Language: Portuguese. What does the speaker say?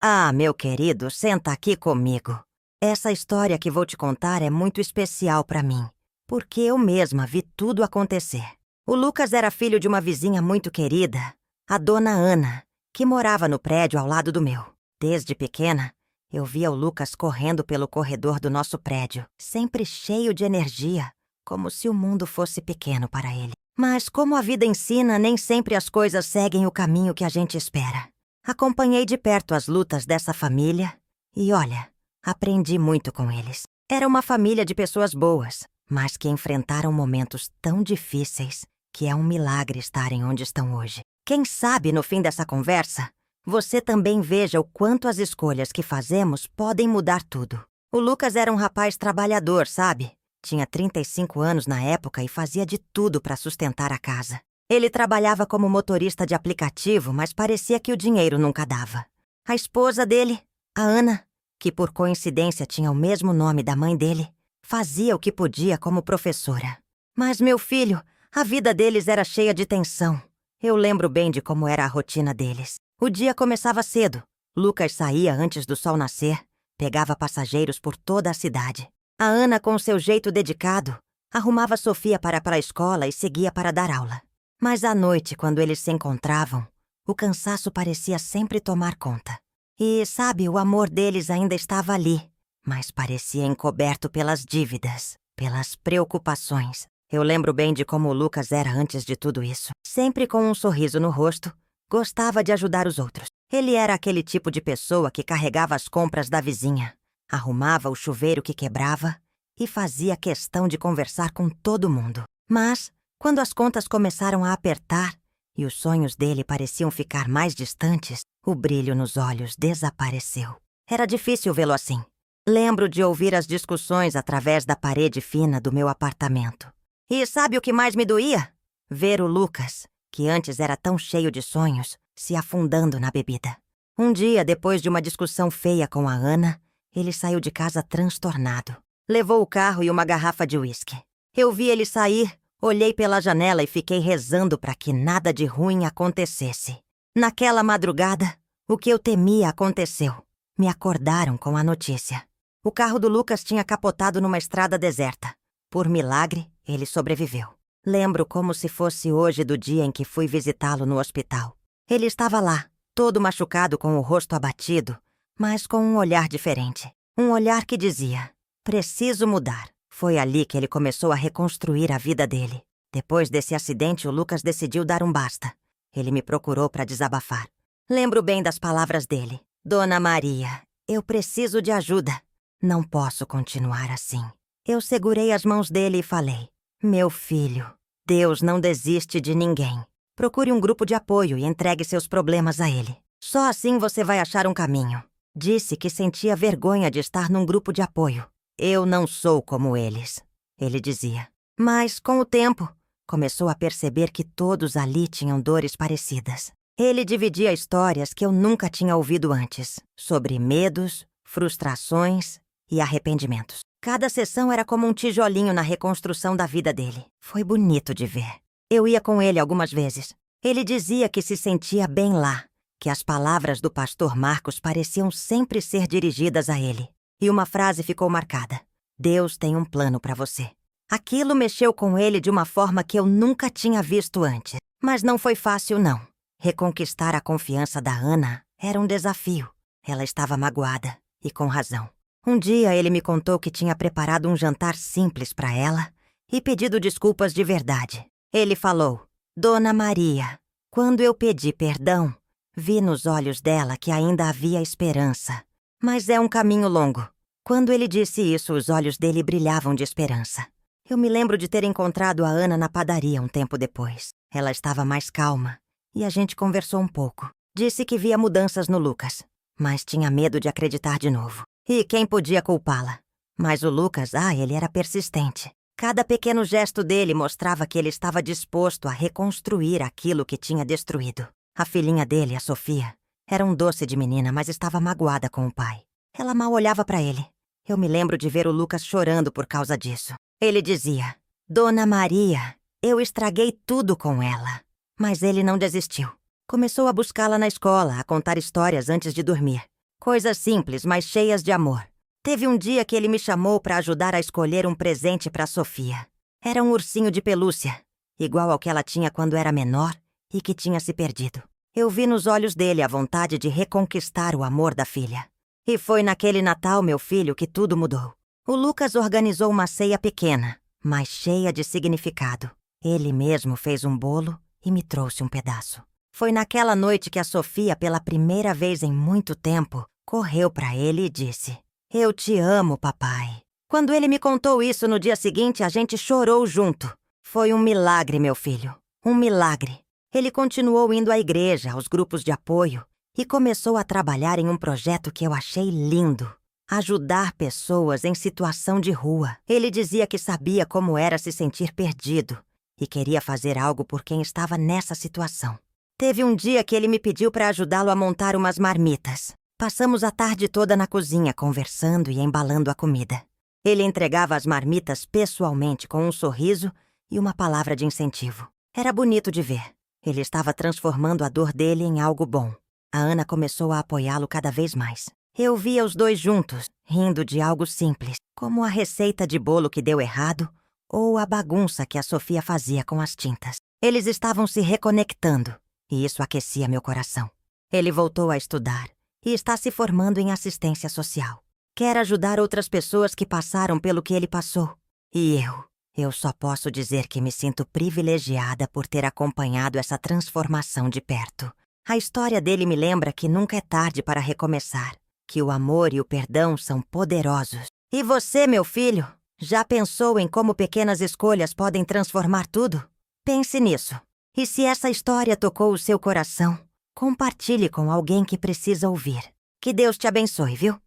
Ah, meu querido, senta aqui comigo. Essa história que vou te contar é muito especial para mim, porque eu mesma vi tudo acontecer. O Lucas era filho de uma vizinha muito querida, a dona Ana, que morava no prédio ao lado do meu. Desde pequena, eu via o Lucas correndo pelo corredor do nosso prédio, sempre cheio de energia, como se o mundo fosse pequeno para ele. Mas como a vida ensina, nem sempre as coisas seguem o caminho que a gente espera. Acompanhei de perto as lutas dessa família e, olha, aprendi muito com eles. Era uma família de pessoas boas, mas que enfrentaram momentos tão difíceis que é um milagre estarem onde estão hoje. Quem sabe, no fim dessa conversa, você também veja o quanto as escolhas que fazemos podem mudar tudo. O Lucas era um rapaz trabalhador, sabe? Tinha 35 anos na época e fazia de tudo para sustentar a casa. Ele trabalhava como motorista de aplicativo, mas parecia que o dinheiro nunca dava. A esposa dele, a Ana, que por coincidência tinha o mesmo nome da mãe dele, fazia o que podia como professora. Mas, meu filho, a vida deles era cheia de tensão. Eu lembro bem de como era a rotina deles. O dia começava cedo. Lucas saía antes do sol nascer, pegava passageiros por toda a cidade. A Ana, com seu jeito dedicado, arrumava Sofia para a escola e seguia para dar aula. Mas à noite, quando eles se encontravam, o cansaço parecia sempre tomar conta. E, sabe, o amor deles ainda estava ali, mas parecia encoberto pelas dívidas, pelas preocupações. Eu lembro bem de como o Lucas era antes de tudo isso. Sempre com um sorriso no rosto, gostava de ajudar os outros. Ele era aquele tipo de pessoa que carregava as compras da vizinha, arrumava o chuveiro que quebrava e fazia questão de conversar com todo mundo. Mas, quando as contas começaram a apertar e os sonhos dele pareciam ficar mais distantes, o brilho nos olhos desapareceu. Era difícil vê-lo assim. Lembro de ouvir as discussões através da parede fina do meu apartamento. E sabe o que mais me doía? Ver o Lucas, que antes era tão cheio de sonhos, se afundando na bebida. Um dia, depois de uma discussão feia com a Ana, ele saiu de casa transtornado. Levou o carro e uma garrafa de uísque. Eu vi ele sair, olhei pela janela e fiquei rezando para que nada de ruim acontecesse. Naquela madrugada, o que eu temia aconteceu. Me acordaram com a notícia. O carro do Lucas tinha capotado numa estrada deserta. Por milagre, ele sobreviveu. Lembro como se fosse hoje do dia em que fui visitá-lo no hospital. Ele estava lá, todo machucado com o rosto abatido, mas com um olhar diferente. Um olhar que dizia, preciso mudar. Foi ali que ele começou a reconstruir a vida dele. Depois desse acidente, o Lucas decidiu dar um basta. Ele me procurou para desabafar. Lembro bem das palavras dele. Dona Maria, eu preciso de ajuda. Não posso continuar assim. Eu segurei as mãos dele e falei, meu filho, Deus não desiste de ninguém. Procure um grupo de apoio e entregue seus problemas a ele. Só assim você vai achar um caminho. Disse que sentia vergonha de estar num grupo de apoio. Eu não sou como eles, ele dizia. Mas, com o tempo, começou a perceber que todos ali tinham dores parecidas. Ele dividia histórias que eu nunca tinha ouvido antes, sobre medos, frustrações e arrependimentos. Cada sessão era como um tijolinho na reconstrução da vida dele. Foi bonito de ver. Eu ia com ele algumas vezes. Ele dizia que se sentia bem lá, que as palavras do pastor Marcos pareciam sempre ser dirigidas a ele. E uma frase ficou marcada. Deus tem um plano para você. Aquilo mexeu com ele de uma forma que eu nunca tinha visto antes. Mas não foi fácil, não. Reconquistar a confiança da Ana era um desafio. Ela estava magoada, e com razão. Um dia ele me contou que tinha preparado um jantar simples para ela e pedido desculpas de verdade. Ele falou, Dona Maria, quando eu pedi perdão, vi nos olhos dela que ainda havia esperança. Mas é um caminho longo. Quando ele disse isso, os olhos dele brilhavam de esperança. Eu me lembro de ter encontrado a Ana na padaria um tempo depois. Ela estava mais calma e a gente conversou um pouco. Disse que via mudanças no Lucas, mas tinha medo de acreditar de novo. E quem podia culpá-la? Mas o Lucas, ele era persistente. Cada pequeno gesto dele mostrava que ele estava disposto a reconstruir aquilo que tinha destruído. A filhinha dele, a Sofia, era um doce de menina, mas estava magoada com o pai. Ela mal olhava para ele. Eu me lembro de ver o Lucas chorando por causa disso. Ele dizia, Dona Maria, eu estraguei tudo com ela. Mas ele não desistiu. Começou a buscá-la na escola, a contar histórias antes de dormir. Coisas simples, mas cheias de amor. Teve um dia que ele me chamou para ajudar a escolher um presente para Sofia. Era um ursinho de pelúcia, igual ao que ela tinha quando era menor e que tinha se perdido. Eu vi nos olhos dele a vontade de reconquistar o amor da filha. E foi naquele Natal, meu filho, que tudo mudou. O Lucas organizou uma ceia pequena, mas cheia de significado. Ele mesmo fez um bolo e me trouxe um pedaço. Foi naquela noite que a Sofia, pela primeira vez em muito tempo, correu para ele e disse: "Eu te amo, papai." Quando ele me contou isso no dia seguinte, a gente chorou junto. Foi um milagre, meu filho. Um milagre. Ele continuou indo à igreja, aos grupos de apoio, e começou a trabalhar em um projeto que eu achei lindo. Ajudar pessoas em situação de rua. Ele dizia que sabia como era se sentir perdido e queria fazer algo por quem estava nessa situação. Teve um dia que ele me pediu para ajudá-lo a montar umas marmitas. Passamos a tarde toda na cozinha conversando e embalando a comida. Ele entregava as marmitas pessoalmente com um sorriso e uma palavra de incentivo. Era bonito de ver. Ele estava transformando a dor dele em algo bom. A Ana começou a apoiá-lo cada vez mais. Eu via os dois juntos, rindo de algo simples, como a receita de bolo que deu errado ou a bagunça que a Sofia fazia com as tintas. Eles estavam se reconectando, e isso aquecia meu coração. Ele voltou a estudar e está se formando em assistência social. Quer ajudar outras pessoas que passaram pelo que ele passou. E eu só posso dizer que me sinto privilegiada por ter acompanhado essa transformação de perto. A história dele me lembra que nunca é tarde para recomeçar, que o amor e o perdão são poderosos. E você, meu filho, já pensou em como pequenas escolhas podem transformar tudo? Pense nisso. E se essa história tocou o seu coração, compartilhe com alguém que precisa ouvir. Que Deus te abençoe, viu?